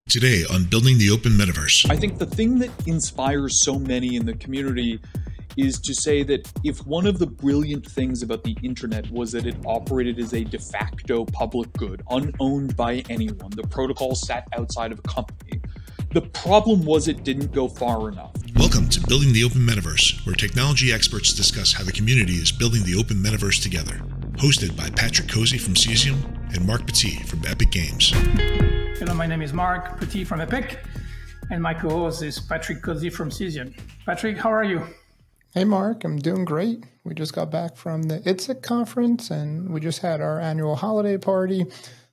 Today on Building the Open Metaverse. I think the thing that inspires so many in the community is to say that if one of the brilliant things about the internet was that it operated as a de facto public good, unowned by anyone, the protocol sat outside of a company, the problem was it didn't go far enough. Welcome to Building the Open Metaverse, where technology experts discuss how the community is building the open metaverse together. Hosted by Patrick Cozzi from Cesium and Marc Petit from Epic Games. Hello, my name is Marc Petit from Epic, and my co-host is Patrick Cozzi from Cesium. Patrick, how are you? Hey, Mark, I'm doing great. We just got back from the ITSEC conference, and we just had our annual holiday party.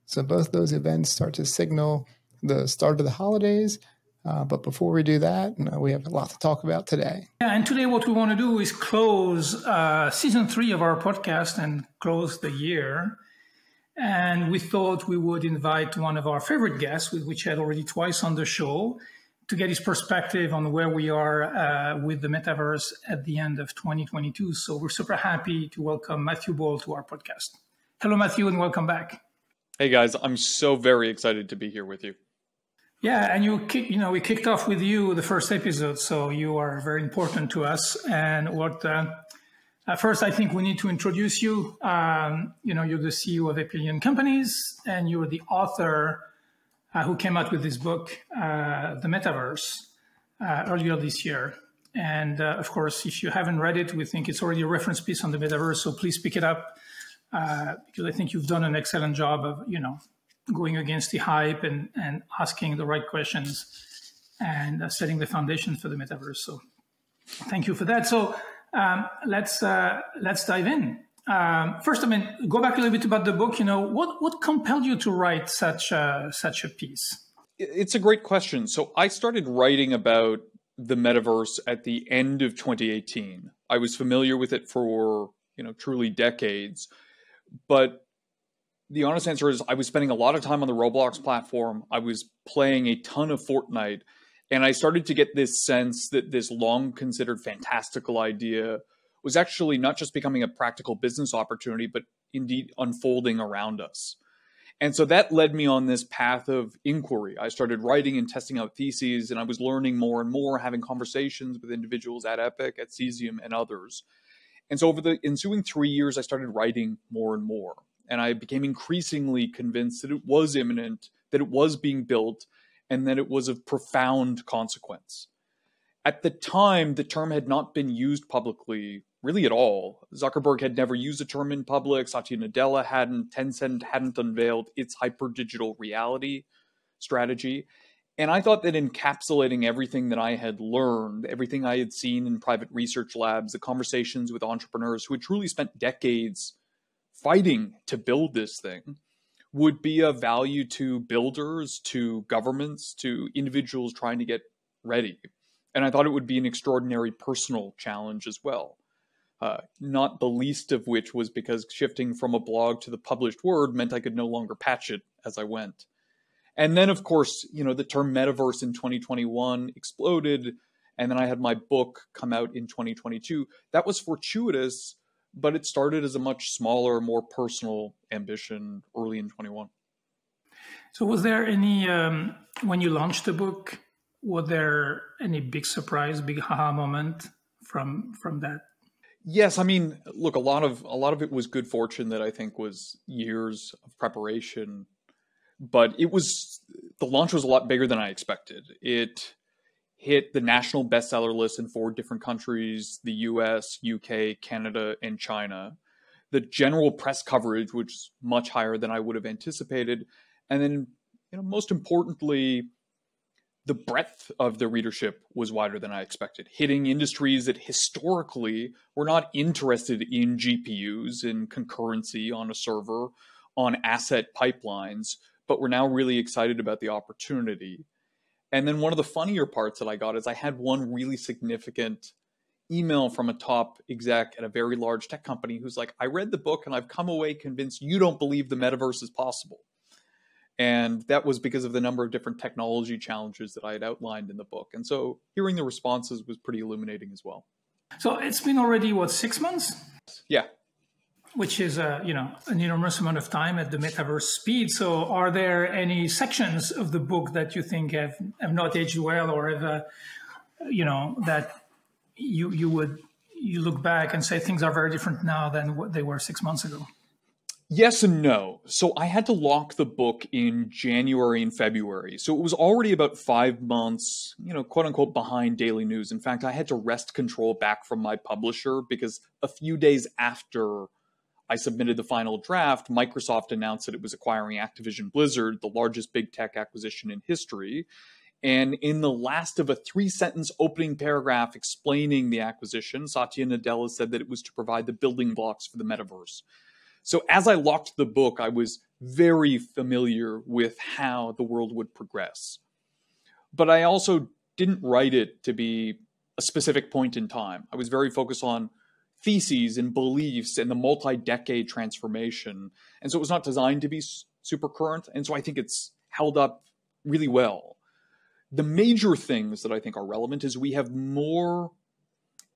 So both those events start to signal the start of the holidays. But before we do that, we have a lot to talk about today. Yeah, and today what we want to do is close season 3 of our podcast and close the year. And we thought we would invite one of our favorite guests, which had already twice on the show, to get his perspective on where we are with the metaverse at the end of 2022. So we're super happy to welcome Matthew Ball to our podcast. Hello, Matthew, and welcome back. Hey guys, I'm so very excited to be here with you. Yeah, and we kicked off with you the first episode, so you are very important to us. And first, I think we need to introduce you. You're the CEO of Epyllion companies, and you're the author who came out with this book, The Metaverse, earlier this year. And of course, if you haven't read it, we think it's already a reference piece on the metaverse. So please pick it up because I think you've done an excellent job of, going against the hype and asking the right questions and setting the foundation for the metaverse. So thank you for that. So let's dive in. First, go back a little bit about the book. What compelled you to write such a piece? It's a great question. So I started writing about the metaverse at the end of 2018. I was familiar with it for, truly decades, but the honest answer is I was spending a lot of time on the Roblox platform. I was playing a ton of Fortnite, and I started to get this sense that this long considered fantastical idea was actually not just becoming a practical business opportunity, but indeed unfolding around us. And so that led me on this path of inquiry. I started writing and testing out theses, and I was learning more and more, having conversations with individuals at Epic, at Cesium, and others. And so over the ensuing 3 years, I started writing more and more. And I became increasingly convinced that it was imminent, that it was being built, and that it was of profound consequence. At the time, the term had not been used publicly really at all. Zuckerberg had never used the term in public. Satya Nadella hadn't. Tencent hadn't unveiled its hyper-digital reality strategy. And I thought that encapsulating everything that I had learned, everything I had seen in private research labs, the conversations with entrepreneurs who had truly spent decades fighting to build this thing, would be of value to builders, to governments, to individuals trying to get ready. And I thought it would be an extraordinary personal challenge as well. Not the least of which was because shifting from a blog to the published word meant I could no longer patch it as I went. And then, of course, the term metaverse in 2021 exploded. And then I had my book come out in 2022. That was fortuitous, but it started as a much smaller, more personal ambition early in 21. So was there any, when you launched the book, was there any big surprise, big aha moment from that? Yes, look, a lot of it was good fortune that I think was years of preparation, but the launch was a lot bigger than I expected. It hit the national bestseller list in 4 different countries, the US, UK, Canada, and China. The general press coverage was much higher than I would have anticipated. And then, most importantly, the breadth of the readership was wider than I expected, hitting industries that historically were not interested in GPUs, in concurrency on a server, on asset pipelines, but were now really excited about the opportunity. And then one of the funnier parts that I got is I had one really significant email from a top exec at a very large tech company who's like, I read the book and I've come away convinced you don't believe the metaverse is possible. And that was because of the number of different technology challenges that I had outlined in the book. And so hearing the responses was pretty illuminating as well. So it's been already, 6 months? Yeah. which is an enormous amount of time at the metaverse speed. So are there any sections of the book that you think have not aged well, or have that you look back and say things are very different now than what they were 6 months ago? Yes and no. So I had to lock the book in January and February. So it was already about 5 months, quote unquote, behind daily news. In fact, I had to wrest control back from my publisher because a few days after I submitted the final draft, Microsoft announced that it was acquiring Activision Blizzard, the largest big tech acquisition in history. And in the last of a 3-sentence opening paragraph explaining the acquisition, Satya Nadella said that it was to provide the building blocks for the metaverse. So as I locked the book, I was very familiar with how the world would progress. But I also didn't write it to be a specific point in time. I was very focused on theses and beliefs and the multi-decade transformation. And so it was not designed to be super current. And so I think it's held up really well. The major things that I think are relevant is we have more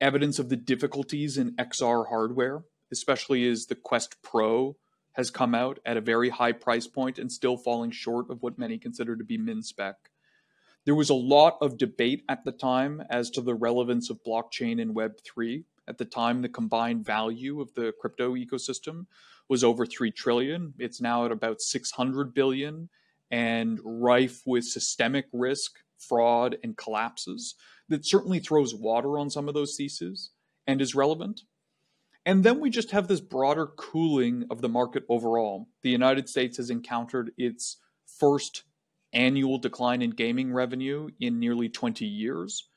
evidence of the difficulties in XR hardware, especially as the Quest Pro has come out at a very high price point and still falling short of what many consider to be min-spec. There was a lot of debate at the time as to the relevance of blockchain and Web3. At the time, the combined value of the crypto ecosystem was over 3 trillion. It's now at about 600 billion and rife with systemic risk, fraud, and collapses. That certainly throws water on some of those theses and is relevant. And then we just have this broader cooling of the market overall. The United States has encountered its first annual decline in gaming revenue in nearly 20 years.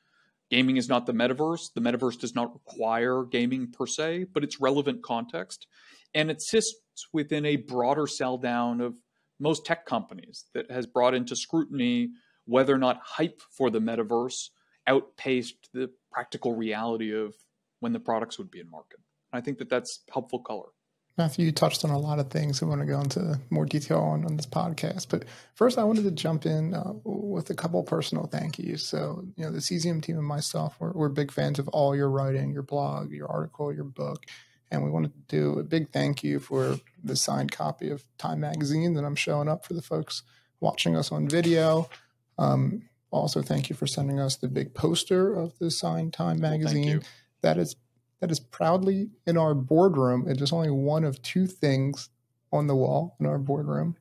Gaming is not the metaverse. The metaverse does not require gaming per se, but it's relevant context. And it sits within a broader sell down of most tech companies that has brought into scrutiny whether or not hype for the metaverse outpaced the practical reality of when the products would be in market. I think that that's helpful color. Matthew, you touched on a lot of things. I want to go into more detail on this podcast. But first, I wanted to jump in with a couple personal thank yous. So, the Cesium team and myself, we're big fans of all your writing, your blog, your article, your book. And we wanted to do a big thank you for the signed copy of Time Magazine that I'm showing up for the folks watching us on video. Also, thank you for sending us the big poster of the signed Time Magazine. That is proudly in our boardroom. It is only one of 2 things on the wall in our boardroom.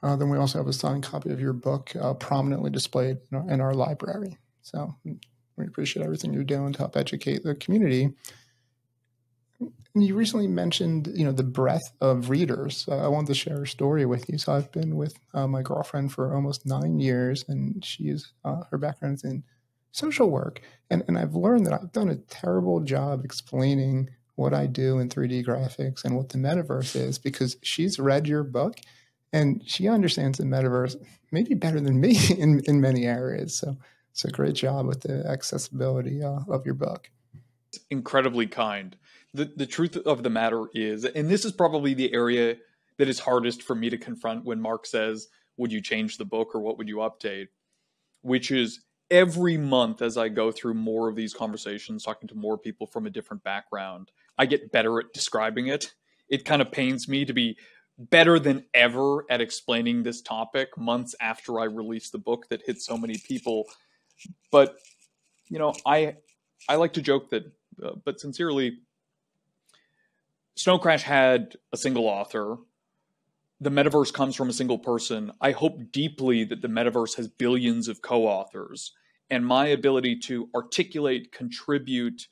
Then we also have a signed copy of your book prominently displayed in our library. So we appreciate everything you're doing to help educate the community. And you recently mentioned, the breadth of readers. I wanted to share a story with you. So I've been with my girlfriend for almost 9 years, and her background is in social work. And I've learned that I've done a terrible job explaining what I do in 3D graphics and what the metaverse is, because she's read your book and she understands the metaverse maybe better than me in many areas. So it's a great job with the accessibility of your book. Incredibly kind. The truth of the matter is, and this is probably the area that is hardest for me to confront when Marc says, would you change the book or what would you update? Which is, every month as I go through more of these conversations, talking to more people from a different background, I get better at describing it. It kind of pains me to be better than ever at explaining this topic months after I release the book that hits so many people. But, I like to joke that, but sincerely, Snow Crash had a single author. The metaverse comes from a single person. I hope deeply that the metaverse has billions of co-authors, and my ability to articulate, contribute,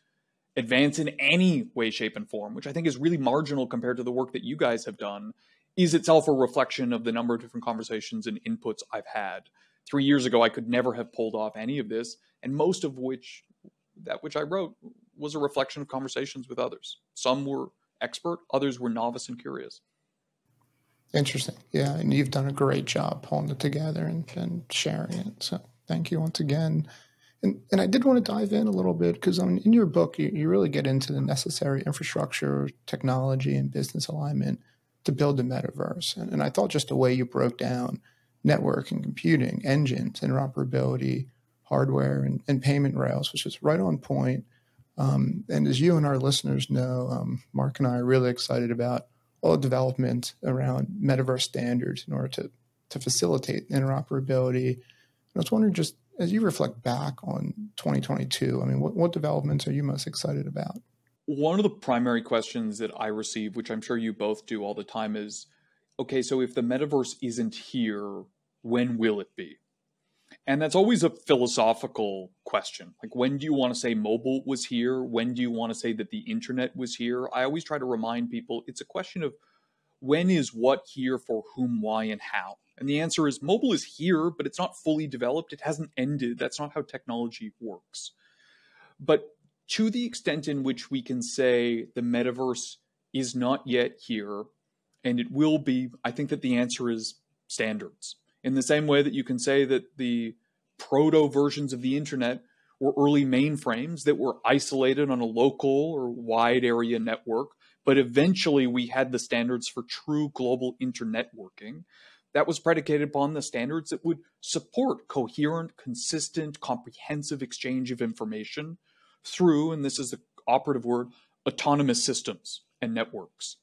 advance in any way, shape, and form, which I think is really marginal compared to the work that you guys have done, is itself a reflection of the number of different conversations and inputs I've had. 3 years ago, I could never have pulled off any of this, and most of which I wrote was a reflection of conversations with others. Some were expert, others were novice and curious. Interesting. Yeah, and you've done a great job pulling it together and sharing it. So thank you once again. And I did want to dive in a little bit because in your book, you really get into the necessary infrastructure, technology, and business alignment to build the metaverse. And I thought just the way you broke down networking, computing, engines, interoperability, hardware, and payment rails was just right on point. And as you and our listeners know, Mark and I are really excited about all the development around metaverse standards in order to facilitate interoperability. I was wondering, just as you reflect back on 2022, I mean, what developments are you most excited about? One of the primary questions that I receive, which I'm sure you both do all the time, is, okay, so if the metaverse isn't here, when will it be? And that's always a philosophical question. Like, when do you want to say mobile was here? When do you want to say that the internet was here? I always try to remind people it's a question of when is what here for whom, why, and how. And the answer is mobile is here, but it's not fully developed. It hasn't ended. That's not how technology works. But to the extent in which we can say the metaverse is not yet here, and it will be, I think that the answer is standards. In the same way that you can say that the proto versions of the internet were early mainframes that were isolated on a local or wide area network, but eventually we had the standards for true global internetworking. That was predicated upon the standards that would support coherent, consistent, comprehensive exchange of information through, and this is the operative word, autonomous systems and networks.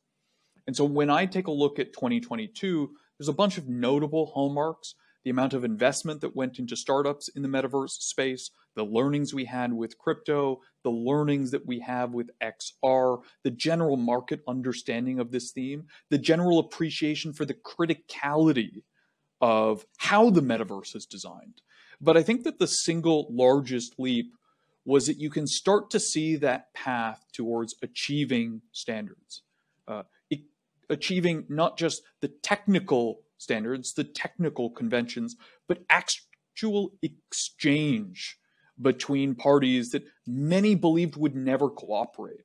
And so when I take a look at 2022, there's a bunch of notable hallmarks: the amount of investment that went into startups in the metaverse space, the learnings we had with crypto, the learnings that we have with XR, the general market understanding of this theme, the general appreciation for the criticality of how the metaverse is designed. But I think that the single largest leap was that you can start to see that path towards achieving standards. Achieving not just the technical standards, the technical conventions, but actual exchange between parties that many believed would never cooperate.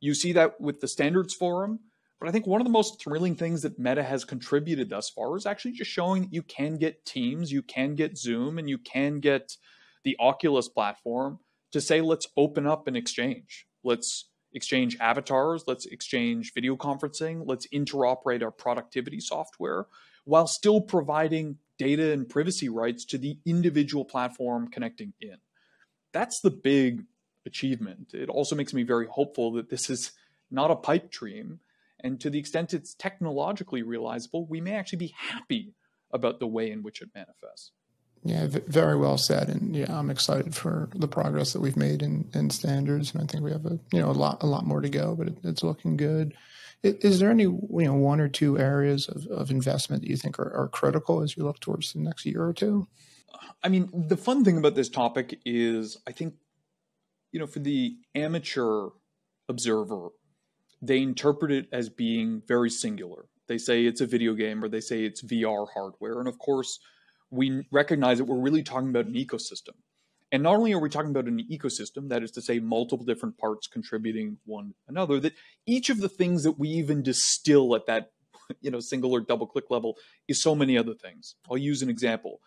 You see that with the Standards Forum, but I think one of the most thrilling things that Meta has contributed thus far is actually just showing that you can get Teams, you can get Zoom, and you can get the Oculus platform to say, let's open up and exchange. Let's exchange avatars, let's exchange video conferencing, let's interoperate our productivity software while still providing data and privacy rights to the individual platform connecting in. That's the big achievement. It also makes me very hopeful that this is not a pipe dream, and to the extent it's technologically realizable, we may actually be happy about the way in which it manifests. Yeah, very well said. And yeah, I'm excited for the progress that we've made in standards. And I think we have a lot more to go, but it's looking good. Is there any, one or two areas of investment that you think are critical as you look towards the next year or two? I mean, the fun thing about this topic is, I think, for the amateur observer, they interpret it as being very singular. They say it's a video game, or they say it's VR hardware. And of course, we recognize that we're really talking about an ecosystem. And not only are we talking about an ecosystem, that is to say multiple different parts contributing one another, that each of the things that we even distill at that single or double click level is so many other things. I'll use an example.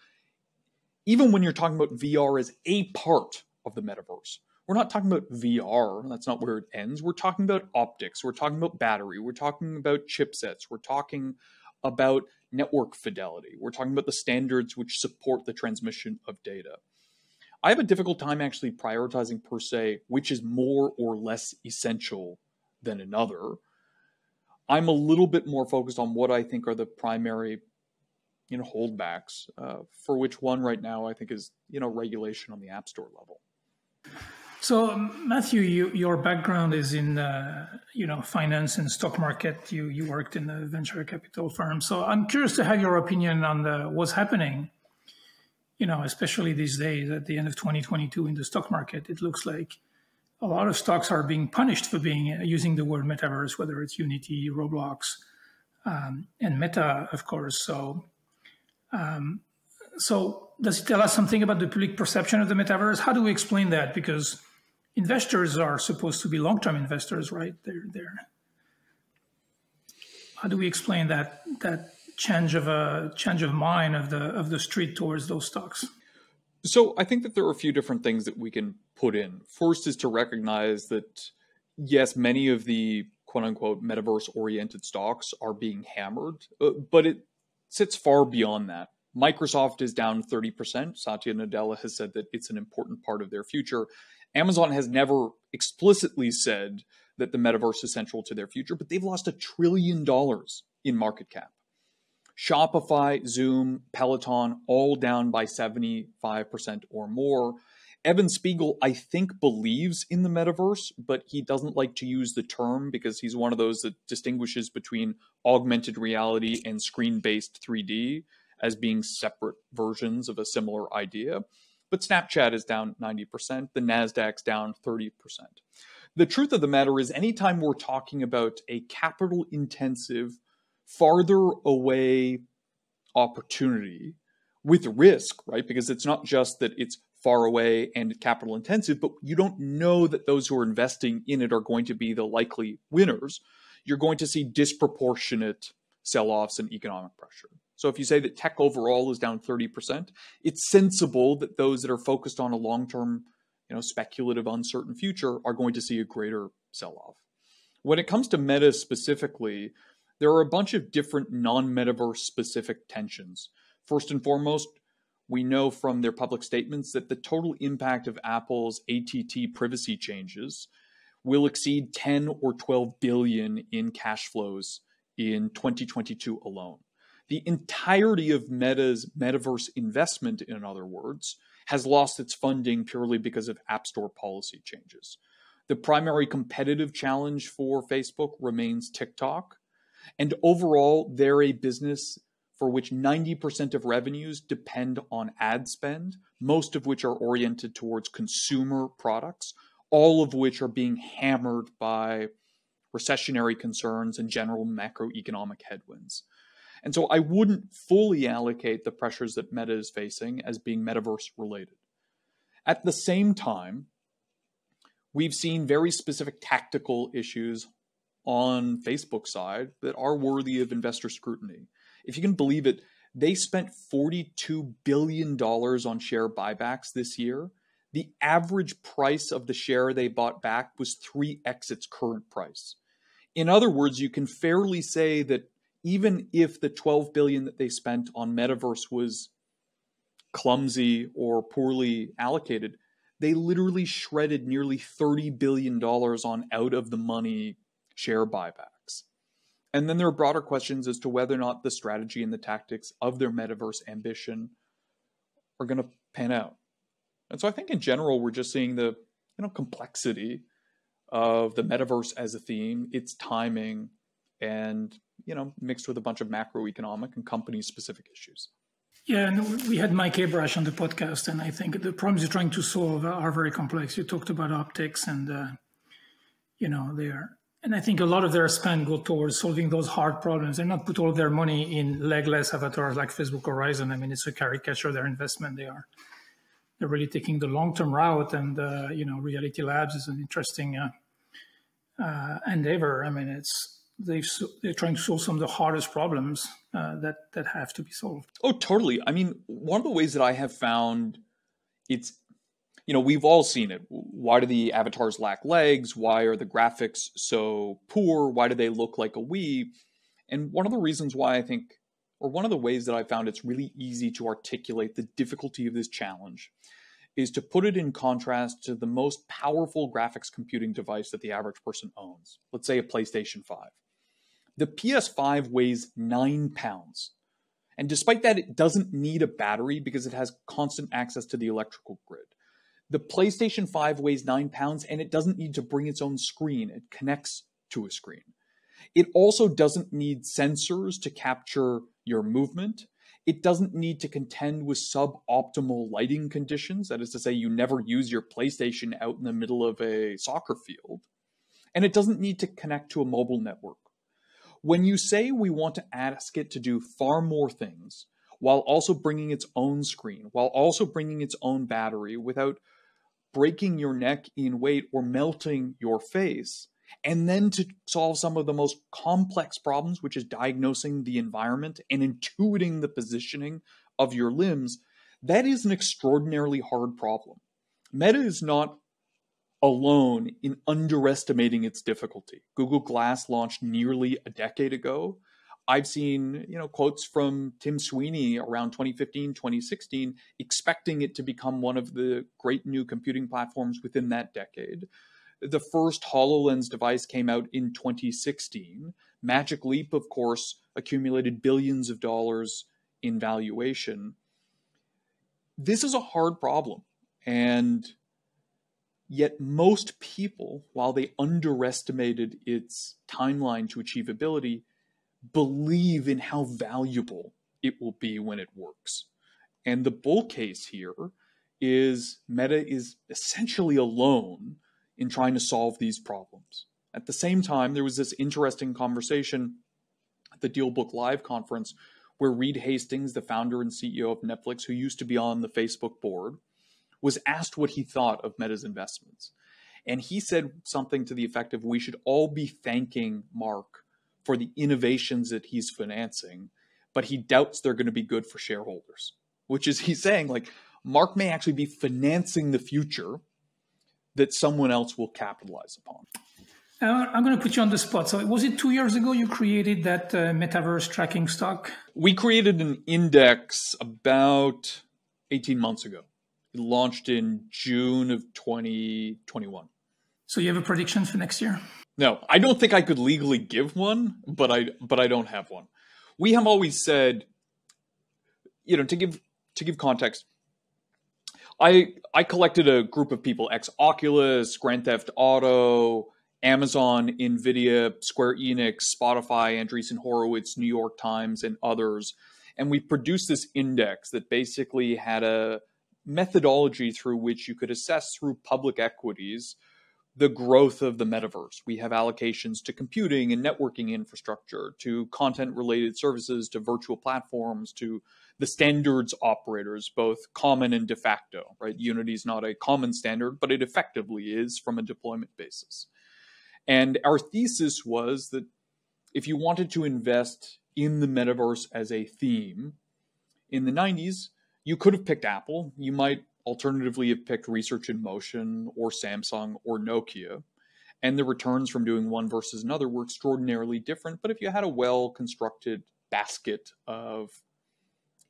Even when you're talking about VR as a part of the metaverse, we're not talking about VR. That's not where it ends. We're talking about optics. We're talking about battery. We're talking about chipsets. We're talking about network fidelity. We're talking about the standards which support the transmission of data. I have a difficult time actually prioritizing per se which is more or less essential than another. I'm a little bit more focused on what I think are the primary holdbacks, for which one right now I think is regulation on the App Store level. So, Matthew, your background is in finance and stock market. You worked in a venture capital firm. So I'm curious to have your opinion on what's happening, especially these days at the end of 2022 in the stock market. It looks like a lot of stocks are being punished for using the word metaverse, whether it's Unity, Roblox, and Meta, of course. So does it tell us something about the public perception of the metaverse? How do we explain that? Because investors are supposed to be long-term investors, right? They're. How do we explain that change of mind of the street towards those stocks? So I think that there are a few different things that we can put in. First is to recognize that, yes, many of the quote-unquote metaverse-oriented stocks are being hammered, but it sits far beyond that. Microsoft is down 30%. Satya Nadella has said that it's an important part of their future. Amazon has never explicitly said that the metaverse is central to their future, but they've lost $1 trillion in market cap. Shopify, Zoom, Peloton, all down by 75% or more. Evan Spiegel, I think, believes in the metaverse, but he doesn't like to use the term because he's one of those that distinguishes between augmented reality and screen-based 3D as being separate versions of a similar idea. But Snapchat is down 90%. The NASDAQ's down 30%. The truth of the matter is, anytime we're talking about a capital-intensive, farther away opportunity with risk, right? Because it's not just that it's far away and capital intensive, but you don't know that those who are investing in it are going to be the likely winners. You're going to see disproportionate sell-offs and economic pressure. So if you say that tech overall is down 30%, it's sensible that those that are focused on a long-term, speculative, uncertain future are going to see a greater sell-off. When it comes to Meta specifically, there are a bunch of different non-metaverse specific tensions. First and foremost, we know from their public statements that the total impact of Apple's ATT privacy changes will exceed 10 or 12 billion in cash flows in 2022 alone. The entirety of Meta's metaverse investment, in other words, has lost its funding purely because of App Store policy changes. The primary competitive challenge for Facebook remains TikTok. And overall, they're a business for which 90% of revenues depend on ad spend, most of which are oriented towards consumer products, all of which are being hammered by recessionary concerns and general macroeconomic headwinds. And so I wouldn't fully allocate the pressures that Meta is facing as being metaverse related. At the same time, we've seen very specific tactical issues on Facebook's side that are worthy of investor scrutiny. If you can believe it, they spent $42 billion on share buybacks this year. The average price of the share they bought back was 3x its current price. In other words, you can fairly say that even if the $12 billion that they spent on Metaverse was clumsy or poorly allocated, they literally shredded nearly $30 billion on out-of-the-money share buybacks. And then there are broader questions as to whether or not the strategy and the tactics of their metaverse ambition are going to pan out. And so I think in general, we're just seeing the complexity of the metaverse as a theme, its timing, and mixed with a bunch of macroeconomic and company-specific issues. Yeah, and we had Mike Abrash on the podcast, and I think the problems you're trying to solve are very complex. You talked about optics, and they are. And I think a lot of their spend go towards solving those hard problems. They're not put all their money in legless avatars like Facebook Horizon. I mean, it's a caricature of their investment. They're really taking the long-term route, and Reality Labs is an interesting endeavor. I mean, they're trying to solve some of the hardest problems that have to be solved. Oh, totally. I mean, one of the ways that I have found it's, we've all seen it. Why do the avatars lack legs? Why are the graphics so poor? Why do they look like a Wii? And one of the reasons why I think, or one of the ways that I found it's really easy to articulate the difficulty of this challenge is to put it in contrast to the most powerful graphics computing device that the average person owns. Let's say a PlayStation 5. The PS5 weighs 9 pounds. And despite that, it doesn't need a battery because it has constant access to the electrical grid. The PlayStation 5 weighs 9 pounds and it doesn't need to bring its own screen. It connects to a screen. It also doesn't need sensors to capture your movement. It doesn't need to contend with suboptimal lighting conditions. That is to say, you never use your PlayStation out in the middle of a soccer field. And it doesn't need to connect to a mobile network. When you say we want to ask it to do far more things, while also bringing its own screen, while also bringing its own battery, without breaking your neck in weight or melting your face, and then to solve some of the most complex problems, which is diagnosing the environment and intuiting the positioning of your limbs, that is an extraordinarily hard problem. Meta is not alone in underestimating its difficulty. Google Glass launched nearly a decade ago. I've seen, quotes from Tim Sweeney around 2015, 2016, expecting it to become one of the great new computing platforms within that decade. The first HoloLens device came out in 2016. Magic Leap, of course, accumulated billions of dollars in valuation. This is a hard problem. And yet most people, while they underestimated its timeline to achievability, believe in how valuable it will be when it works. And the bull case here is Meta is essentially alone in trying to solve these problems. At the same time, there was this interesting conversation at the DealBook Live conference where Reed Hastings, the founder and CEO of Netflix, who used to be on the Facebook board, was asked what he thought of Meta's investments. And he said something to the effect of, we should all be thanking Mark for the innovations that he's financing, but he doubts they're going to be good for shareholders. Which is, he's saying, like, Mark may actually be financing the future that someone else will capitalize upon. I'm going to put you on the spot. So was it 2 years ago you created that metaverse tracking stock? We created an index about 18 months ago. It launched in June of 2021. So you have a prediction for next year? No, I don't think I could legally give one, but I don't have one. We have always said, to give context, I collected a group of people, ex-Oculus, Grand Theft Auto, Amazon, NVIDIA, Square Enix, Spotify, Andreessen Horowitz, New York Times, and others. And we produced this index that basically had a methodology through which you could assess through public equities the growth of the metaverse. We have allocations to computing and networking infrastructure, to content-related services, to virtual platforms, to the standards operators, both common and de facto, right? Unity is not a common standard, but it effectively is from a deployment basis. And our thesis was that if you wanted to invest in the metaverse as a theme, in the 90s, you could have picked Apple. You might alternatively have picked Research in Motion or Samsung or Nokia. And the returns from doing one versus another were extraordinarily different. But if you had a well-constructed basket of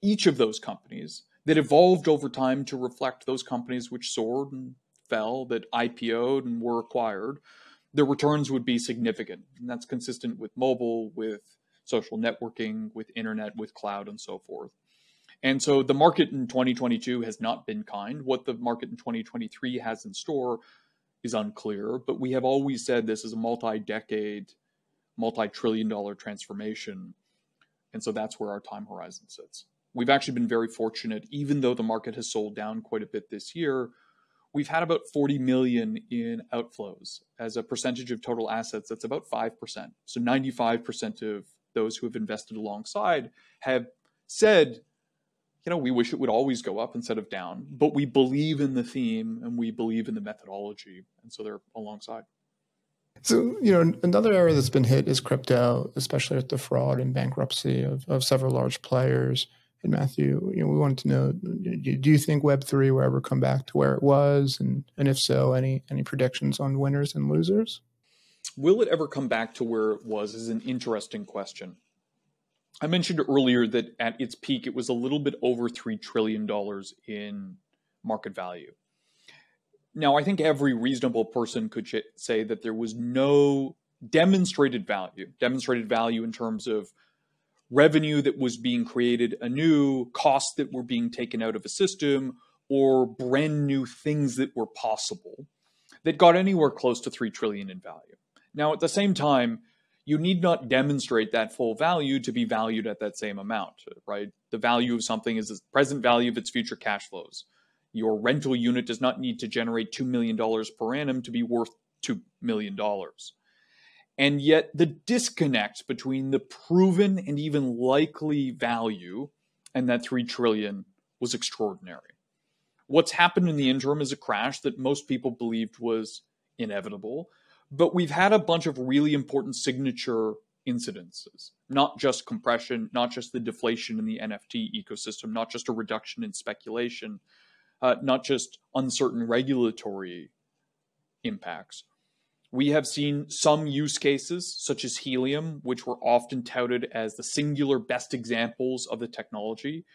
each of those companies that evolved over time to reflect those companies which soared and fell, that IPO'd and were acquired, the returns would be significant. And that's consistent with mobile, with social networking, with internet, with cloud, and so forth. And so the market in 2022 has not been kind. What the market in 2023 has in store is unclear, but we have always said this is a multi-decade, multi-trillion-dollar transformation. And so that's where our time horizon sits. We've actually been very fortunate, even though the market has sold down quite a bit this year. We've had about 40 million in outflows. As a percentage of total assets, that's about 5%. So 95% of those who have invested alongside have said, we wish it would always go up instead of down, but we believe in the theme and we believe in the methodology. And so they're alongside. So, another area that's been hit is crypto, especially with the fraud and bankruptcy of several large players. And Matthew, we wanted to know, do you think Web3 will ever come back to where it was? And if so, any predictions on winners and losers? Will it ever come back to where it was is an interesting question. I mentioned earlier that at its peak, it was a little bit over $3 trillion in market value. Now, I think every reasonable person could say that there was no demonstrated value in terms of revenue that was being created anew, costs that were being taken out of a system, or brand new things that were possible that got anywhere close to $3 trillion in value. Now, at the same time, you need not demonstrate that full value to be valued at that same amount, right? The value of something is the present value of its future cash flows. Your rental unit does not need to generate $2 million per annum to be worth $2 million. And yet the disconnect between the proven and even likely value and that 3 trillion was extraordinary. What's happened in the interim is a crash that most people believed was inevitable. But we've had a bunch of really important signature incidences, not just compression, not just the deflation in the NFT ecosystem, not just a reduction in speculation, not just uncertain regulatory impacts, We have seen some use cases, such as helium, which were often touted as the singular best examples of the technology,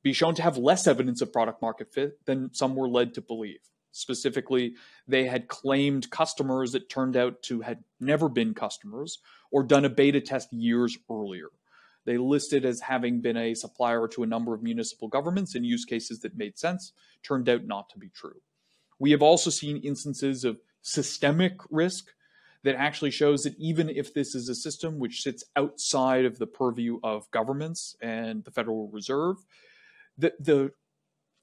be shown to have less evidence of product market fit than some were led to believe. Specifically, they had claimed customers that turned out to had never been customers or done a beta test years earlier. They listed as having been a supplier to a number of municipal governments in use cases that made sense, turned out not to be true. We have also seen instances of systemic risk that actually shows that even if this is a system which sits outside of the purview of governments and the Federal Reserve, that the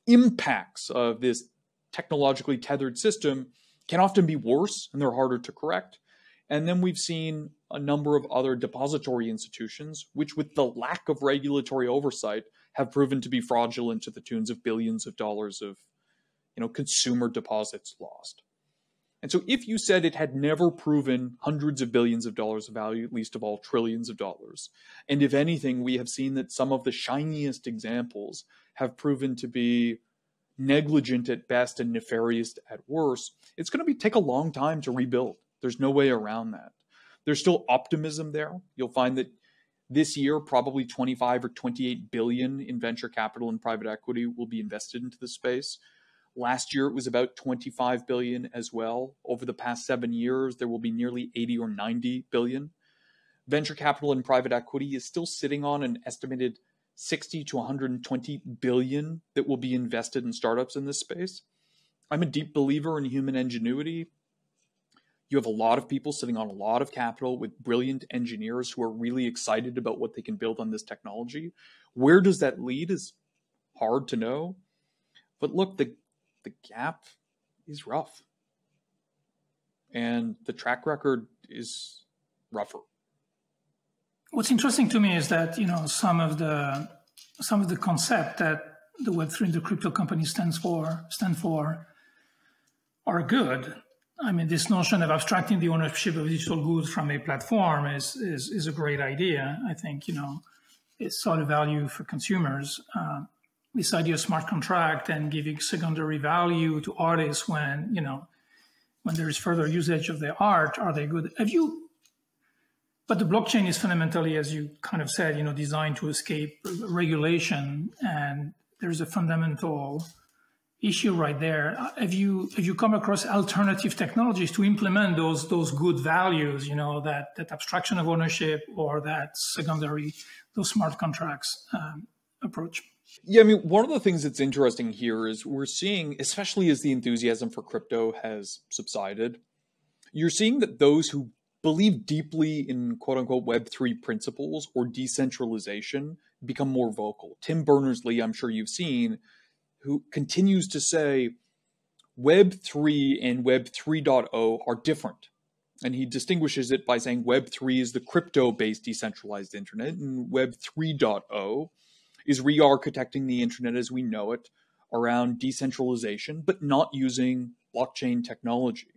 impacts of this technologically tethered system can often be worse and they're harder to correct. And then we've seen a number of other depository institutions, which with the lack of regulatory oversight have proven to be fraudulent to the tunes of billions of dollars of consumer deposits lost. And so if you said it had never proven hundreds of billions of dollars of value, least of all trillions of dollars, and if anything, we have seen that some of the shiniest examples have proven to be negligent at best and nefarious at worst, it's going to take a long time to rebuild. There's no way around that. There's still optimism there. You'll find that this year, probably 25 or 28 billion in venture capital and private equity will be invested into the space. Last year, it was about 25 billion as well. Over the past 7 years, there will be nearly 80 or 90 billion. Venture capital and private equity is still sitting on an estimated 60 to 120 billion that will be invested in startups in this space. I'm a deep believer in human ingenuity. You have a lot of people sitting on a lot of capital with brilliant engineers who are really excited about what they can build on this technology. Where does that lead is hard to know. But look, the gap is rough. And the track record is rougher. What's interesting to me is that, some of the concept that the Web3 and the crypto companies stand for are good. I mean, this notion of abstracting the ownership of digital goods from a platform is a great idea. I think, it's sort of value for consumers. This idea of smart contract and giving secondary value to artists when there is further usage of their art, are they good? But the blockchain is fundamentally, as you kind of said, designed to escape regulation, and there's a fundamental issue right there. Have you come across alternative technologies to implement those good values, that abstraction of ownership or that secondary, those smart contracts approach? Yeah, I mean, one of the things that's interesting here is we're seeing, especially as the enthusiasm for crypto has subsided, you're seeing that those who believe deeply in quote-unquote Web3 principles or decentralization become more vocal. Tim Berners-Lee, I'm sure you've seen, who continues to say Web3 and Web 3.0 are different. And he distinguishes it by saying Web 3 is the crypto-based decentralized internet, and Web 3.0 is re-architecting the internet as we know it around decentralization, but not using blockchain technology.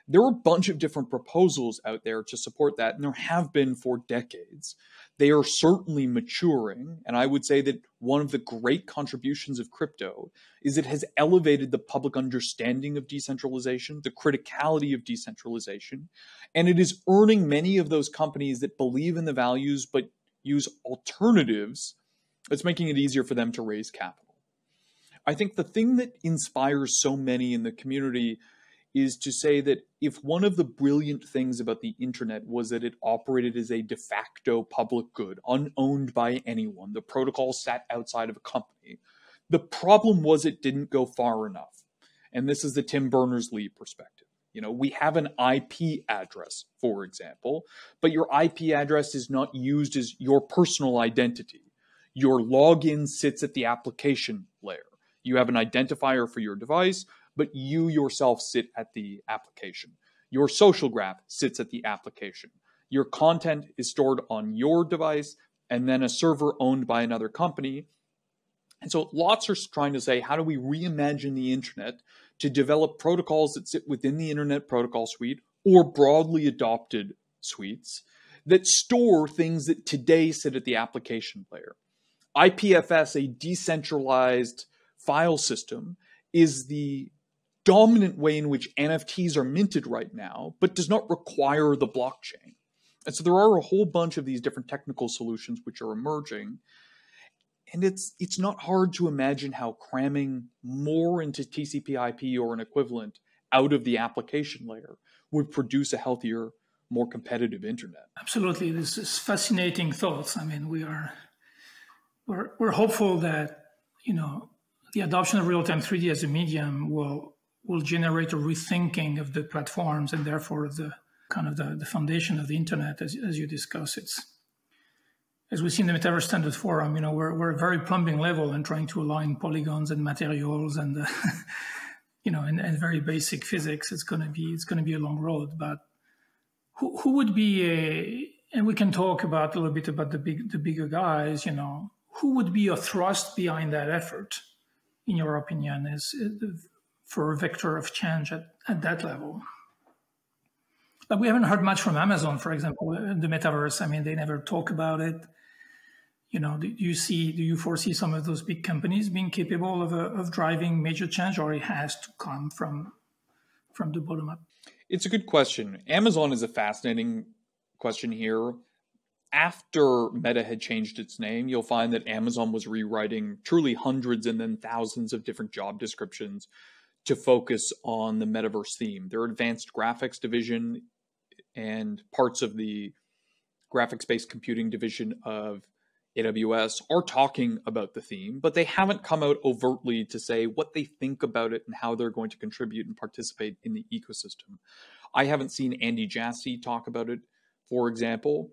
There are a bunch of different proposals out there to support that, and there have been for decades. They are certainly maturing, and I would say that one of the great contributions of crypto is it has elevated the public understanding of decentralization, the criticality of decentralization, and it is earning many of those companies that believe in the values but use alternatives. It's making it easier for them to raise capital. I think the thing that inspires so many in the community is to say that if one of the brilliant things about the internet was that it operated as a de facto public good, unowned by anyone, the protocol sat outside of a company, the problem was it didn't go far enough. And this is the Tim Berners-Lee perspective. We have an IP address, for example, but your IP address is not used as your personal identity. Your login sits at the application layer. You have an identifier for your device, but you yourself sit at the application. Your social graph sits at the application. Your content is stored on your device and then a server owned by another company. And so lots are trying to say, how do we reimagine the internet to develop protocols that sit within the Internet Protocol Suite or broadly adopted suites that store things that today sit at the application layer? IPFS, a decentralized file system, is the dominant way in which NFTs are minted right now, but does not require the blockchain. And so there are a whole bunch of these different technical solutions which are emerging. And it's not hard to imagine how cramming more into TCP/IP or an equivalent out of the application layer would produce a healthier, more competitive internet. Absolutely, this is fascinating thoughts. I mean, we're hopeful that the adoption of real-time 3D as a medium will generate a rethinking of the platforms and therefore the the foundation of the internet, as you discuss. As we see in the Metaverse Standards Forum, we're a very plumbing level and trying to align polygons and materials and and very basic physics. It's going to be a long road. But who would be and we can talk about a little bit about the bigger guys. Who would be a thrust behind that effort, in your opinion, for a vector of change at that level? Like, we haven't heard much from Amazon, for example, in the metaverse. I mean, they never talk about it. Do you foresee some of those big companies being capable of driving major change, or it has to come from the bottom up? It's a good question. Amazon is a fascinating question here. After Meta had changed its name, you'll find that Amazon was rewriting truly hundreds and then thousands of different job descriptions to focus on the metaverse theme. Their advanced graphics division and parts of the graphics-based computing division of AWS are talking about the theme, but they haven't come out overtly to say what they think about it and how they're going to contribute and participate in the ecosystem. I haven't seen Andy Jassy talk about it, for example,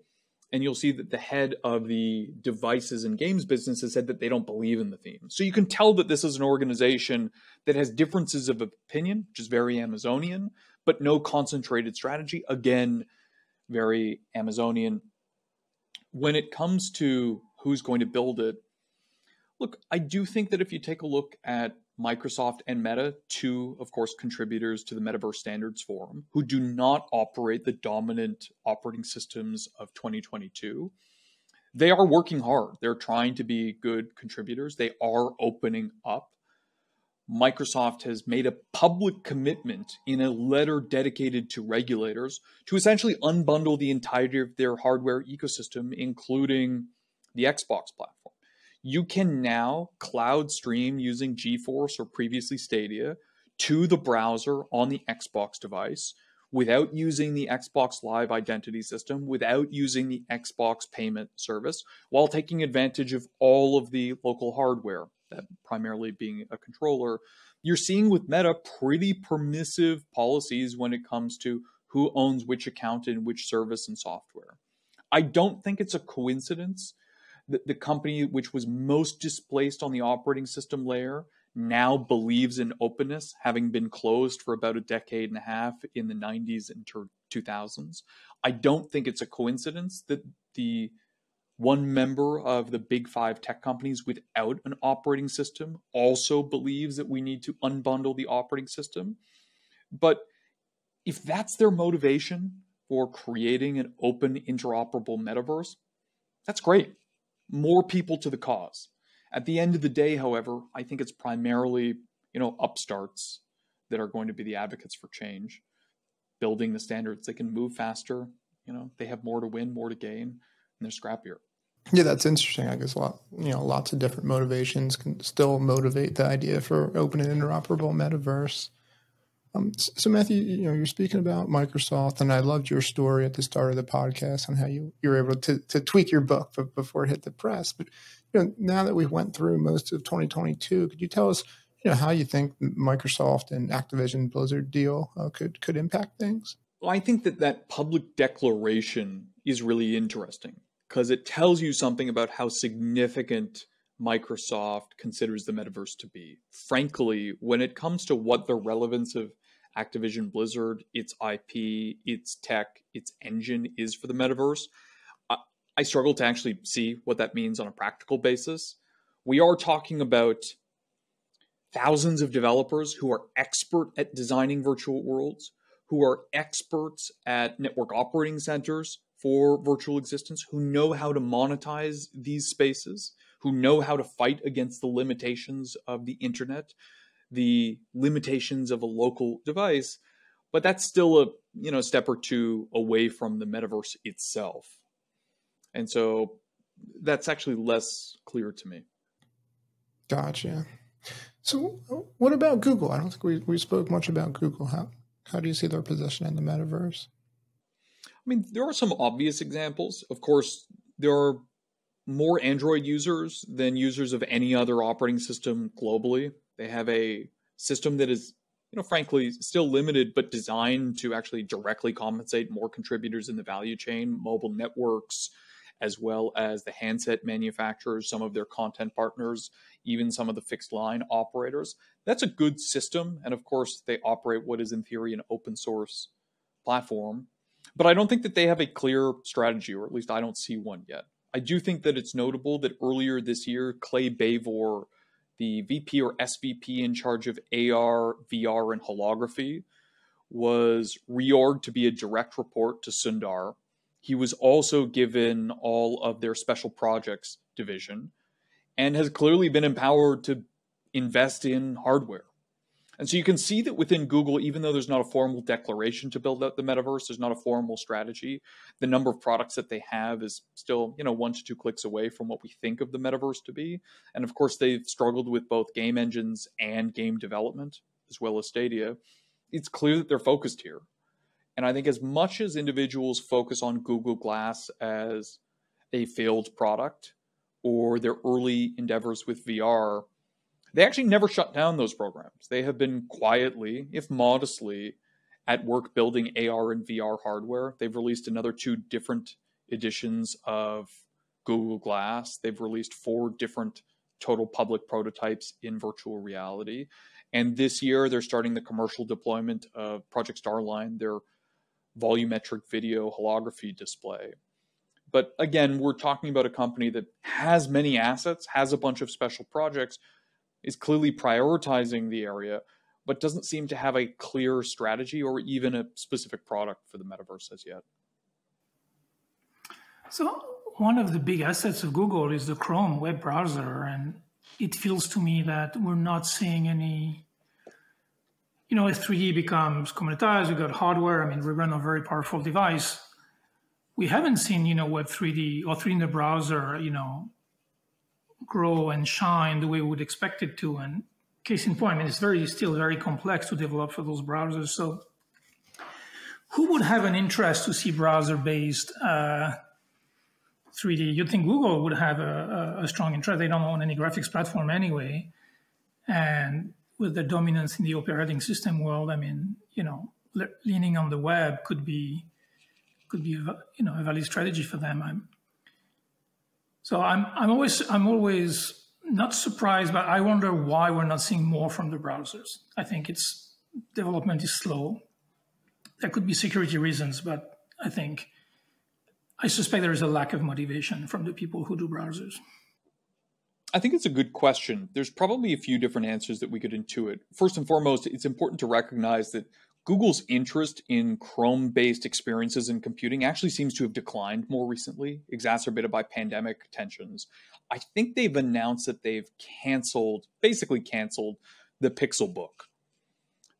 and you'll see that the head of the devices and games business has said that they don't believe in the theme. So you can tell that this is an organization that has differences of opinion, which is very Amazonian, but no concentrated strategy. Again, very Amazonian. When it comes to who's going to build it, look, I do think that if you take a look at Microsoft and Meta, two, of course, contributors to the Metaverse Standards Forum, who do not operate the dominant operating systems of 2022, they are working hard. They're trying to be good contributors. They are opening up. Microsoft has made a public commitment in a letter dedicated to regulators to essentially unbundle the entirety of their hardware ecosystem, including the Xbox platform. You can now cloud stream using GeForce or previously Stadia to the browser on the Xbox device without using the Xbox Live identity system, without using the Xbox payment service, while taking advantage of all of the local hardware, that primarily being a controller. You're seeing with Meta pretty permissive policies when it comes to who owns which account in which service and software. I don't think it's a coincidence that the company which was most displaced on the operating system layer now believes in openness, having been closed for about a decade and a half in the 90s and 2000s. I don't think it's a coincidence that the one member of the big five tech companies without an operating system also believes that we need to unbundle the operating system. But if that's their motivation for creating an open, interoperable metaverse, that's great. More people to the cause. At the end of the day, however, I think it's primarily, upstarts that are going to be the advocates for change, building the standards. They can move faster. They have more to win, more to gain, and they're scrappier. Yeah, that's interesting. I guess lots of different motivations can still motivate the idea for open and interoperable metaverse. So Matthew, you're speaking about Microsoft, and I loved your story at the start of the podcast on how you were able to tweak your book before it hit the press. But now that we went through most of 2022, could you tell us how you think Microsoft and Activision Blizzard deal could impact things? Well, I think that public declaration is really interesting because it tells you something about how significant Microsoft considers the metaverse to be. Frankly, when it comes to what the relevance of Activision Blizzard, its IP, its tech, its engine is for the metaverse, I struggle to actually see what that means on a practical basis. We are talking about thousands of developers who are expert at designing virtual worlds, who are experts at network operating centers for virtual existence, who know how to monetize these spaces, who know how to fight against the limitations of the internet. the limitations of a local device, but that's still a step or two away from the metaverse itself. And so that's actually less clear to me. Gotcha. So what about Google? I don't think we spoke much about Google. How do you see their position in the metaverse? I mean, there are some obvious examples. Of course, there are more Android users than users of any other operating system globally. They have a system that is, frankly, still limited, but designed to actually directly compensate more contributors in the value chain, mobile networks, as well as the handset manufacturers, some of their content partners, even some of the fixed line operators. That's a good system. And of course, they operate what is in theory an open source platform. But I don't think that they have a clear strategy, or at least I don't see one yet. I do think that it's notable that earlier this year, Clay Bavor, the VP or SVP in charge of AR, VR, and holography, was reorged to be a direct report to Sundar. He was also given all of their special projects division and has clearly been empowered to invest in hardware. And so you can see that within Google, even though there's not a formal declaration to build out the metaverse, there's not a formal strategy, the number of products that they have is still, 1 to 2 clicks away from what we think of the metaverse to be. And of course, they've struggled with both game engines and game development, as well as Stadia. It's clear that they're focused here. And I think as much as individuals focus on Google Glass as a failed product or their early endeavors with VR, they actually never shut down those programs. They have been quietly, if modestly, at work building AR and VR hardware. They've released another 2 different editions of Google Glass. They've released 4 different total public prototypes in virtual reality. And this year, they're starting the commercial deployment of Project Starline, their volumetric video holography display. But again, we're talking about a company that has many assets, has a bunch of special projects, is clearly prioritizing the area, but doesn't seem to have a clear strategy or even a specific product for the metaverse as yet. So one of the big assets of Google is the Chrome web browser, and it feels to me that we're not seeing any, S3E becomes commoditized, we got hardware, we run a very powerful device. We haven't seen, Web3D or 3D in the browser, grow and shine the way we would expect it to. And case in point, it's still very complex to develop for those browsers. So who would have an interest to see browser-based 3D? You'd think Google would have a strong interest. They don't own any graphics platform anyway. And with the dominance in the operating system world, leaning on the web could be a valid strategy for them. So I'm always not surprised, but I wonder why we're not seeing more from the browsers. I think development is slow. There could be security reasons, but I suspect there is a lack of motivation from the people who do browsers. I think it's a good question. There's probably a few different answers that we could intuit. First and foremost, it's important to recognize that Google's interest in Chrome-based experiences in computing actually seems to have declined more recently, exacerbated by pandemic tensions. I think they've announced that they've basically canceled the Pixel Book.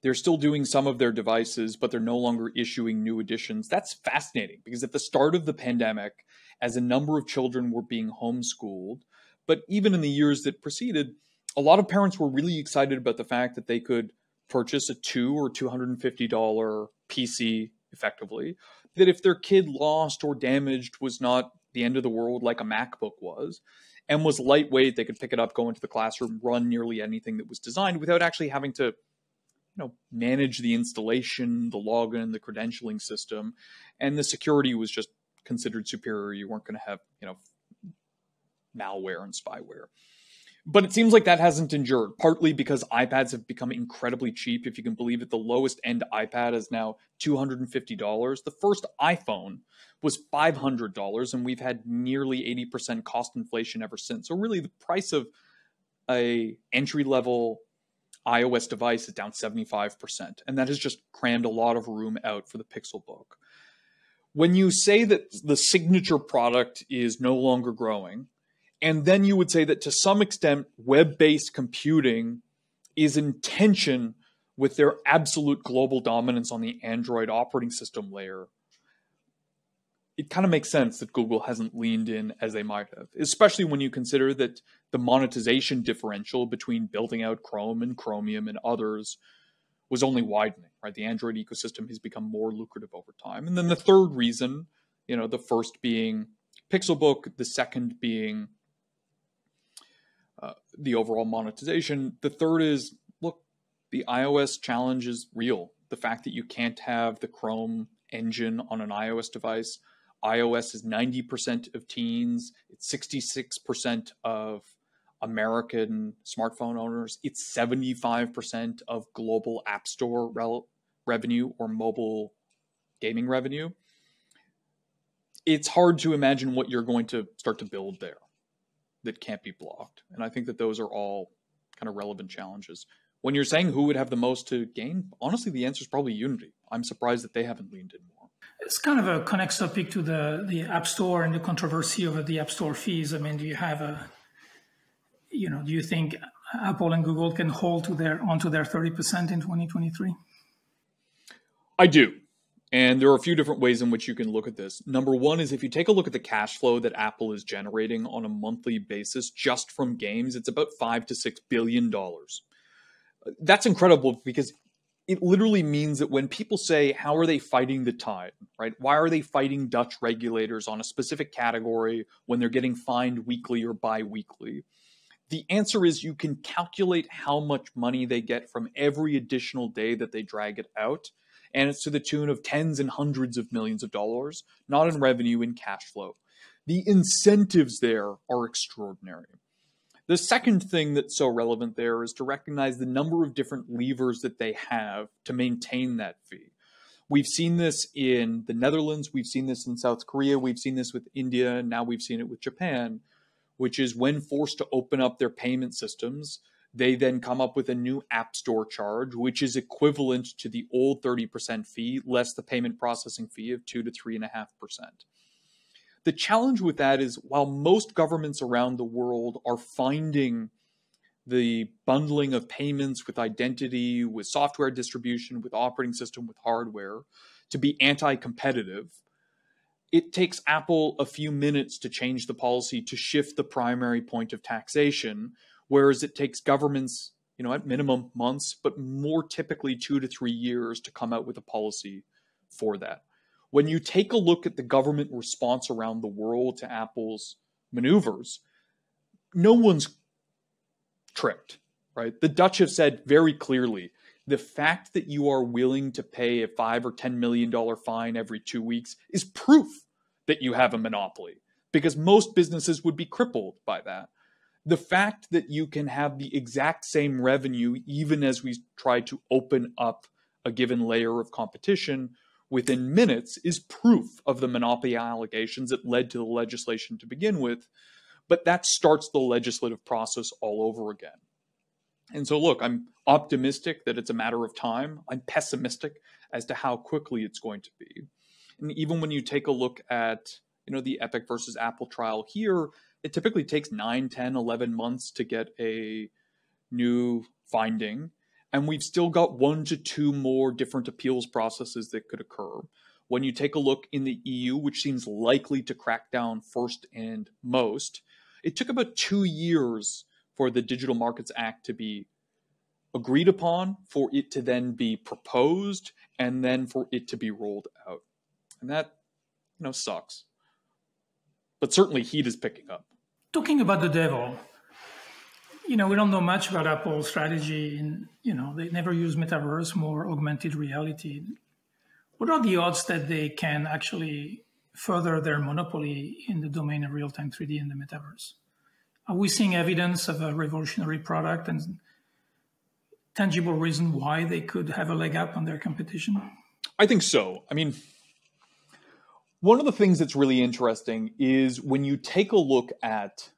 They're still doing some of their devices, but they're no longer issuing new editions. That's fascinating because at the start of the pandemic, as a number of children were being homeschooled, but even in the years that preceded, a lot of parents were really excited about the fact that they could purchase a $200 or $250 PC effectively, that if their kid lost or damaged was not the end of the world like a MacBook was, and was lightweight, they could pick it up, go into the classroom, run nearly anything that was designed without actually having to manage the installation, the login, the credentialing system, and the security was just considered superior. You weren't going to have, malware and spyware. But it seems like that hasn't endured, partly because iPads have become incredibly cheap. If you can believe it, the lowest end iPad is now $250. The first iPhone was $500, and we've had nearly 80% cost inflation ever since. So really the price of a entry-level iOS device is down 75%, and that has just crammed a lot of room out for the Pixel Book. When you say that the signature product is no longer growing, and then you would say that to some extent, web-based computing is in tension with their absolute global dominance on the Android operating system layer, it kind of makes sense that Google hasn't leaned in as they might have, especially when you consider that the monetization differential between building out Chrome and Chromium and others was only widening, right? The Android ecosystem has become more lucrative over time. And then the third reason, the first being Pixelbook, the second being the overall monetization. The third is, look, the iOS challenge is real. The fact that you can't have the Chrome engine on an iOS device. iOS is 90% of teens. It's 66% of American smartphone owners. It's 75% of global App Store revenue or mobile gaming revenue. It's hard to imagine what you're going to start to build there that can't be blocked. And I think that those are all kind of relevant challenges. When you're saying who would have the most to gain, honestly, the answer is probably Unity. I'm surprised that they haven't leaned in more. It's kind of a connects topic to the App Store and the controversy over the App Store fees. I mean, do you have do you think Apple and Google can hold onto their 30% in 2023? I do. And there are a few different ways in which you can look at this. Number one is if you take a look at the cash flow that Apple is generating on a monthly basis just from games, it's about $5 to $6 billion. That's incredible because it literally means that when people say, how are they fighting the tide, right? Why are they fighting Dutch regulators on a specific category when they're getting fined weekly or bi-weekly? The answer is you can calculate how much money they get from every additional day that they drag it out. And it's to the tune of tens and hundreds of millions of dollars, not in revenue, in cash flow. The incentives there are extraordinary. The second thing that's so relevant there is to recognize the number of different levers that they have to maintain that fee. We've seen this in the Netherlands, we've seen this in South Korea, we've seen this with India, and now we've seen it with Japan, which is when forced to open up their payment systems, they then come up with a new App Store charge, which is equivalent to the old 30% fee, less the payment processing fee of 2 to 3.5%. The challenge with that is while most governments around the world are finding the bundling of payments with identity, with software distribution, with operating system, with hardware to be anti-competitive, it takes Apple a few minutes to change the policy to shift the primary point of taxation, whereas it takes governments, at minimum months, but more typically 2 to 3 years to come out with a policy for that. When you take a look at the government response around the world to Apple's maneuvers, no one's tricked, right? The Dutch have said very clearly, the fact that you are willing to pay a $5 or $10 million fine every 2 weeks is proof that you have a monopoly, because most businesses would be crippled by that. The fact that you can have the exact same revenue, even as we try to open up a given layer of competition within minutes, is proof of the monopoly allegations that led to the legislation to begin with. But that starts the legislative process all over again. And so, look, I'm optimistic that it's a matter of time. I'm pessimistic as to how quickly it's going to be. And even when you take a look at, the Epic versus Apple trial here, it typically takes 9, 10, 11 months to get a new finding. And we've still got 1 to 2 more different appeals processes that could occur. When you take a look in the EU, which seems likely to crack down first and most, it took about 2 years for the Digital Markets Act to be agreed upon, for it to then be proposed, and then for it to be rolled out. And that, sucks. But certainly heat is picking up. Talking about the devil, we don't know much about Apple's strategy. And, they never use Metaverse, more augmented reality. What are the odds that they can actually further their monopoly in the domain of real-time 3D in the Metaverse? Are we seeing evidence of a revolutionary product and tangible reason why they could have a leg up on their competition? I think so. I mean, one of the things that's really interesting is when you take a look at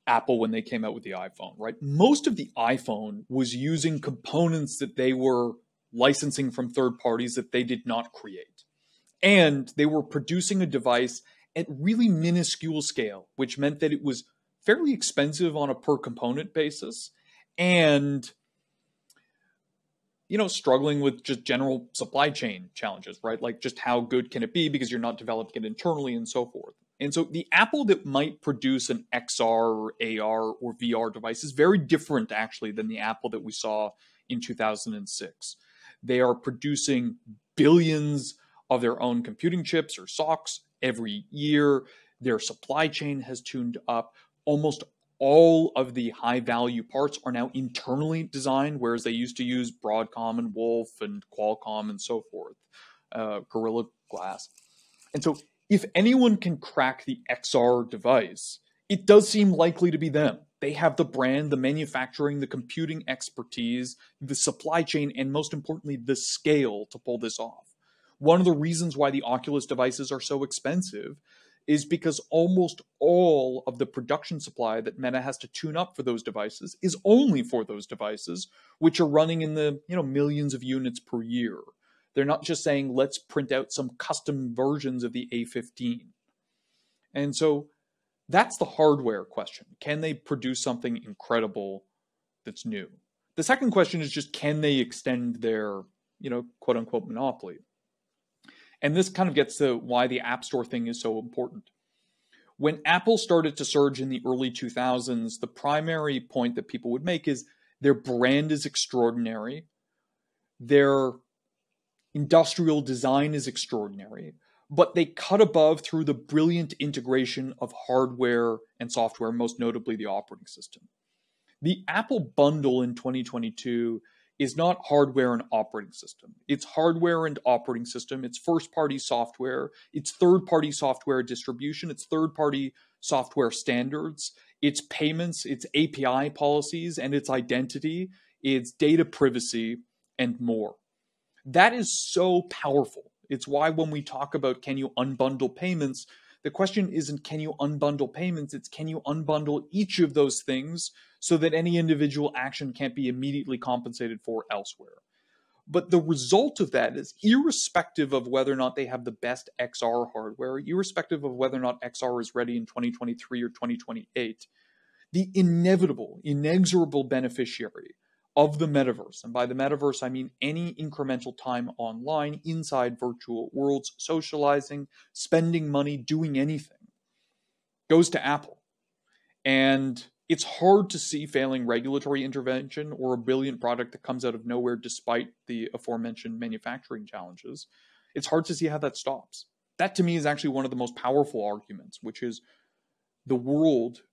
Apple when they came out with the iPhone, right? Most of the iPhone was using components that they were licensing from third parties that they did not create. And they were producing a device at really minuscule scale, which meant that it was fairly expensive on a per component basis. And struggling with just general supply chain challenges, right? Like just how good can it be because you're not developing it internally and so forth. And so the Apple that might produce an XR or AR or VR device is very different actually than the Apple that we saw in 2006. They are producing billions of their own computing chips or SoCs every year. Their supply chain has tuned up. Almost all of the high value parts are now internally designed, whereas they used to use Broadcom and Wolf and Qualcomm and so forth, Gorilla Glass. And so if anyone can crack the XR device, it does seem likely to be them. They have the brand, the manufacturing, the computing expertise, the supply chain, and most importantly, the scale to pull this off. One of the reasons why the Oculus devices are so expensive is because almost all of the production supply that Meta has to tune up for those devices is only for those devices, which are running in the millions of units per year. They're not just saying, let's print out some custom versions of the A15. And so that's the hardware question. Can they produce something incredible that's new? The second question is just, can they extend their, quote unquote monopoly? And this kind of gets to why the App Store thing is so important. When Apple started to surge in the early 2000s, the primary point that people would make is their brand is extraordinary. Their industrial design is extraordinary, but they cut above through the brilliant integration of hardware and software, most notably the operating system. The Apple bundle in 2022 is not hardware and operating system. It's hardware and operating system. It's first-party software. It's third-party software distribution. It's third-party software standards. It's payments. It's API policies, and it's identity. It's data privacy, and more. That is so powerful. It's why when we talk about can you unbundle payments, the question isn't can you unbundle payments, it's can you unbundle each of those things so that any individual action can't be immediately compensated for elsewhere. But the result of that is, irrespective of whether or not they have the best XR hardware, irrespective of whether or not XR is ready in 2023 or 2028, the inevitable, inexorable beneficiary of the metaverse, and by the metaverse I mean any incremental time online inside virtual worlds, socializing, spending money, doing anything, goes to Apple. And it's hard to see failing regulatory intervention or a brilliant product that comes out of nowhere despite the aforementioned manufacturing challenges. It's hard to see how that stops. That to me is actually one of the most powerful arguments, which is the world,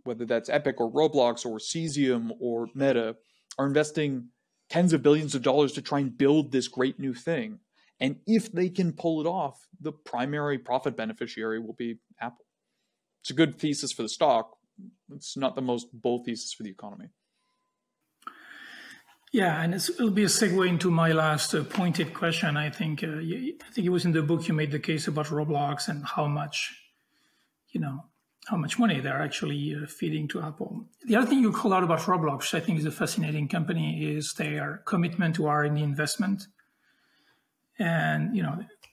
whether that's Epic or Roblox or Cesium or Meta, are investing tens of billions of dollars to try and build this great new thing. And if they can pull it off, the primary profit beneficiary will be Apple. It's a good thesis for the stock. It's not the most bold thesis for the economy. Yeah, and it'll be a segue into my last pointed question. I think it was in the book you made the case about Roblox and how much money they're actually feeding to Apple. The other thing you call out about Roblox, which I think is a fascinating company, is their commitment to R&D investment. And,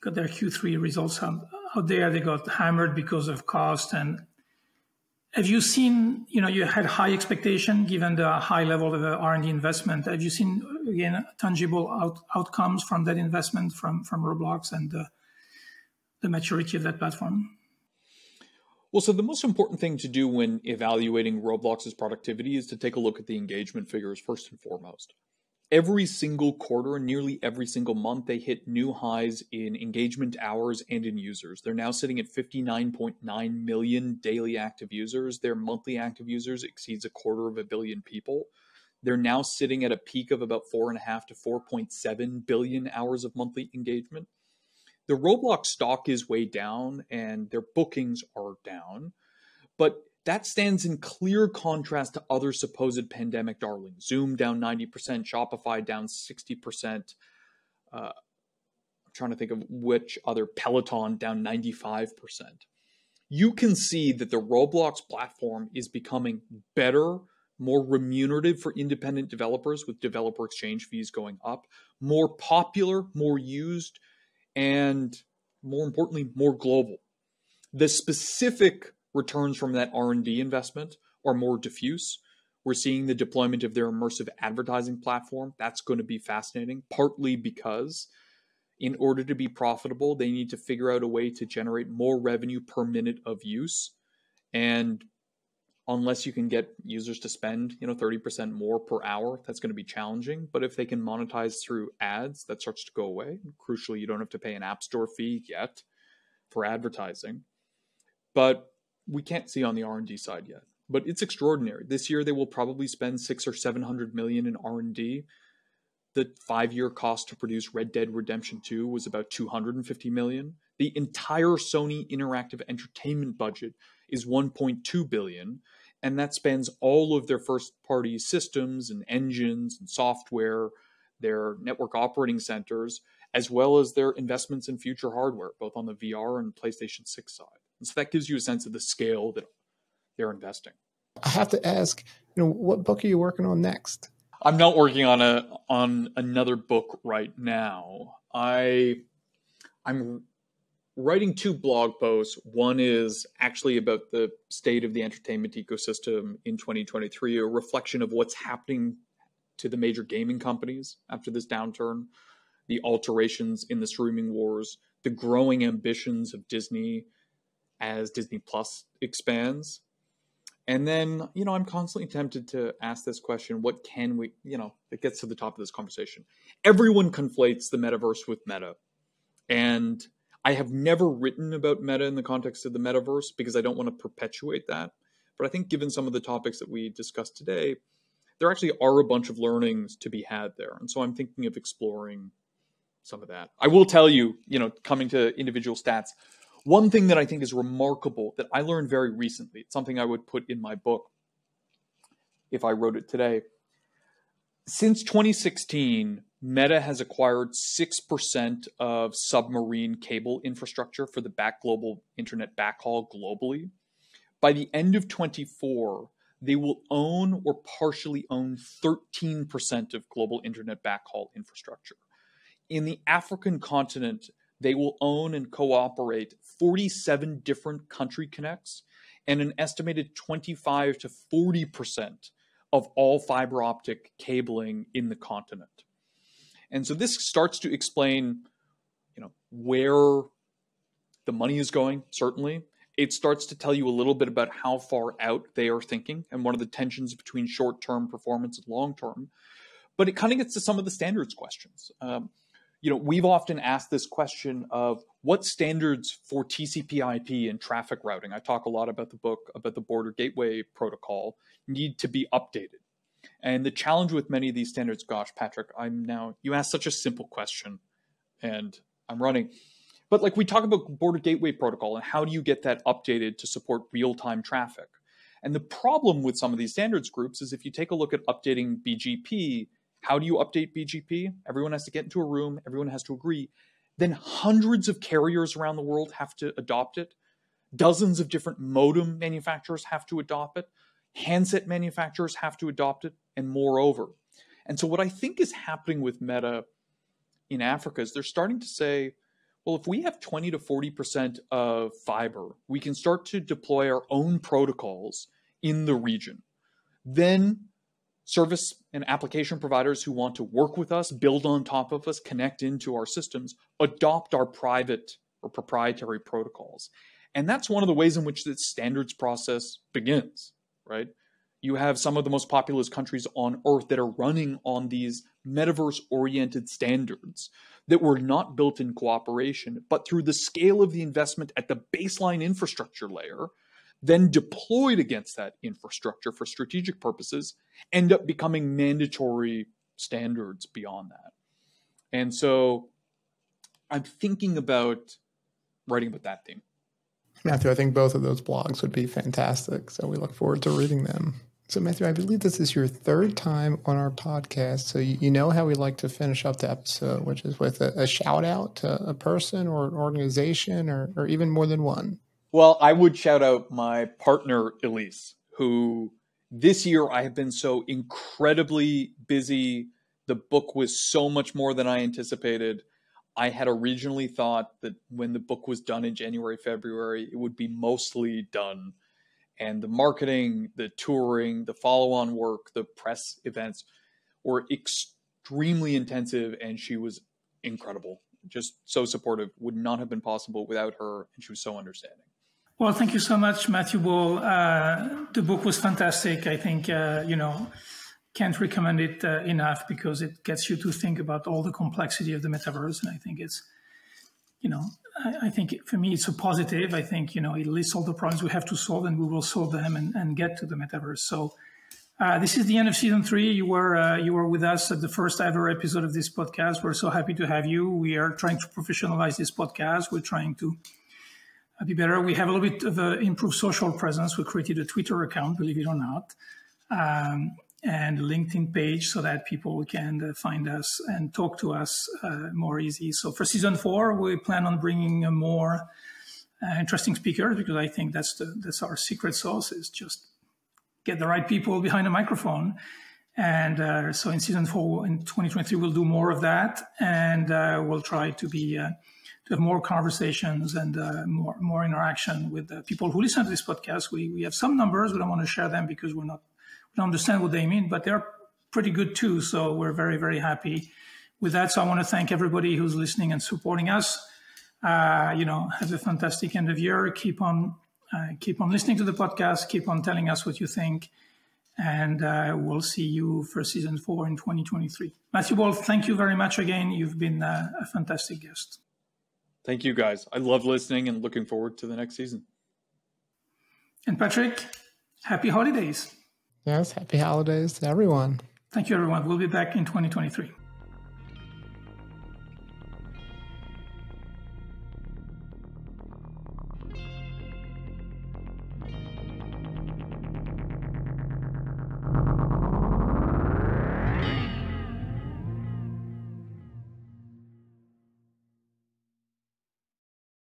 got their Q3 results out there. They got hammered because of cost. And have you seen, you had high expectation given the high level of R&D investment. Have you seen, again, tangible outcomes from that investment from Roblox and the maturity of that platform? Well, so the most important thing to do when evaluating Roblox's productivity is to take a look at the engagement figures first and foremost. Every single quarter and nearly every single month, they hit new highs in engagement hours and in users. They're now sitting at 59.9 million daily active users. Their monthly active users exceeds 250 million people. They're now sitting at a peak of about 4.5 to 4.7 billion hours of monthly engagement. The Roblox stock is way down and their bookings are down, but that stands in clear contrast to other supposed pandemic darlings. Zoom down 90%, Shopify down 60%. I'm trying to think of which other, Peloton down 95%. You can see that the Roblox platform is becoming better, more remunerative for independent developers with developer exchange fees going up, more popular, more used, and more importantly, more global. The specific returns from that R&D investment are more diffuse, We're seeing the deployment of their immersive advertising platform. That's going to be fascinating, partly because in order to be profitable, they need to figure out a way to generate more revenue per minute of use. And unless you can get users to spend, 30% more per hour, that's going to be challenging. But if they can monetize through ads, that starts to go away. And crucially, you don't have to pay an app store fee yet for advertising. But we can't see on the R&D side yet. But it's extraordinary. This year, they will probably spend $600 or $700 million in R&D. The 5-year cost to produce Red Dead Redemption 2 was about $250 million. The entire Sony Interactive Entertainment budget is $1.2 billion, and that spans all of their first-party systems and engines and software, their network operating centers, as well as their investments in future hardware, both on the VR and PlayStation 6 side. And so that gives you a sense of the scale that they're investing. I have to ask, what book are you working on next? I'm not working on another book right now. I'm writing 2 blog posts. One is actually about the state of the entertainment ecosystem in 2023, a reflection of what's happening to the major gaming companies after this downturn, the alterations in the streaming wars, the growing ambitions of Disney as Disney Plus expands. And then, I'm constantly tempted to ask this question, what can we, it gets to the top of this conversation. Everyone conflates the metaverse with meta. And I have never written about meta in the context of the metaverse because I don't want to perpetuate that. But I think given some of the topics that we discussed today, there actually are a bunch of learnings to be had there. And so I'm thinking of exploring some of that. I will tell you, coming to individual stats, one thing that I think is remarkable that I learned very recently, it's something I would put in my book if I wrote it today. Since 2016, Meta has acquired 6% of submarine cable infrastructure for the global internet backhaul globally. By the end of 2024, they will own or partially own 13% of global internet backhaul infrastructure. In the African continent, they will own and cooperate 47 different country connects and an estimated 25 to 40% of all fiber optic cabling in the continent. And so this starts to explain, where the money is going, certainly. It starts to tell you a little bit about how far out they are thinking and one of the tensions between short-term performance and long-term. But it kind of gets to some of the standards questions. We've often asked this question of what standards for TCP/IP and traffic routing, I talk a lot about the book, about the border gateway protocol, need to be updated. And the challenge with many of these standards, gosh, Patrick, you asked such a simple question and I'm running. But we talk about border gateway protocol and how do you get that updated to support real-time traffic? And the problem with some of these standards groups is if you take a look at updating BGP, how do you update BGP? Everyone has to get into a room. Everyone has to agree. Then hundreds of carriers around the world have to adopt it. Dozens of different modem manufacturers have to adopt it. Handset manufacturers have to adopt it, and moreover. And so what I think is happening with Meta in Africa is they're starting to say, well, if we have 20 to 40% of fiber, we can start to deploy our own protocols in the region. Then service and application providers who want to work with us, build on top of us, connect into our systems, adopt our private or proprietary protocols. And that's one of the ways in which this standards process begins, right? You have some of the most populous countries on earth that are running on these metaverse-oriented standards that were not built in cooperation, but through the scale of the investment at the baseline infrastructure layer, then deployed against that infrastructure for strategic purposes, end up becoming mandatory standards beyond that. And so I'm thinking about writing about that theme. Matthew, I think both of those blogs would be fantastic. So we look forward to reading them. So Matthew, I believe this is your 3rd time on our podcast. So you know how we like to finish up the episode, which is with a shout out to a person or an organization or even more than one. Well, I would shout out my partner, Elise, who this year I have been so incredibly busy. The book was so much more than I anticipated. I had originally thought that when the book was done in January, February, it would be mostly done. And the marketing, the touring, the follow-on work, the press events were extremely intensive, and she was incredible. Just so supportive. Would not have been possible without her, and she was so understanding. Well, thank you so much, Matthew Ball. The book was fantastic. I think, can't recommend it enough, because it gets you to think about all the complexity of the metaverse. And I think it's, I think for me, it's a positive. I think, it lists all the problems we have to solve, and we will solve them and get to the metaverse. So this is the end of season 3. You were with us at the first ever episode of this podcast. We're so happy to have you. We are trying to professionalize this podcast. We're trying to be better. We have a little bit of an improved social presence. We created a Twitter account, believe it or not, and a LinkedIn page, so that people can find us and talk to us more easy. So for season 4, we plan on bringing more interesting speakers, because I think that's our secret sauce, is just get the right people behind a microphone. And so in season 4, in 2023, we'll do more of that, and we'll try to have more conversations and more interaction with the people who listen to this podcast. We have some numbers. We don't want to share them because we don't understand what they mean, but they're pretty good too. So we're very, very happy with that. So I want to thank everybody who's listening and supporting us. Have a fantastic end of year. Keep on listening to the podcast. Keep on telling us what you think. And we'll see you for season 4 in 2023. Matthew Ball, thank you very much again. You've been a fantastic guest. Thank you, guys. I love listening and looking forward to the next season. And Patrick, happy holidays. Yes, happy holidays to everyone. Thank you, everyone. We'll be back in 2023.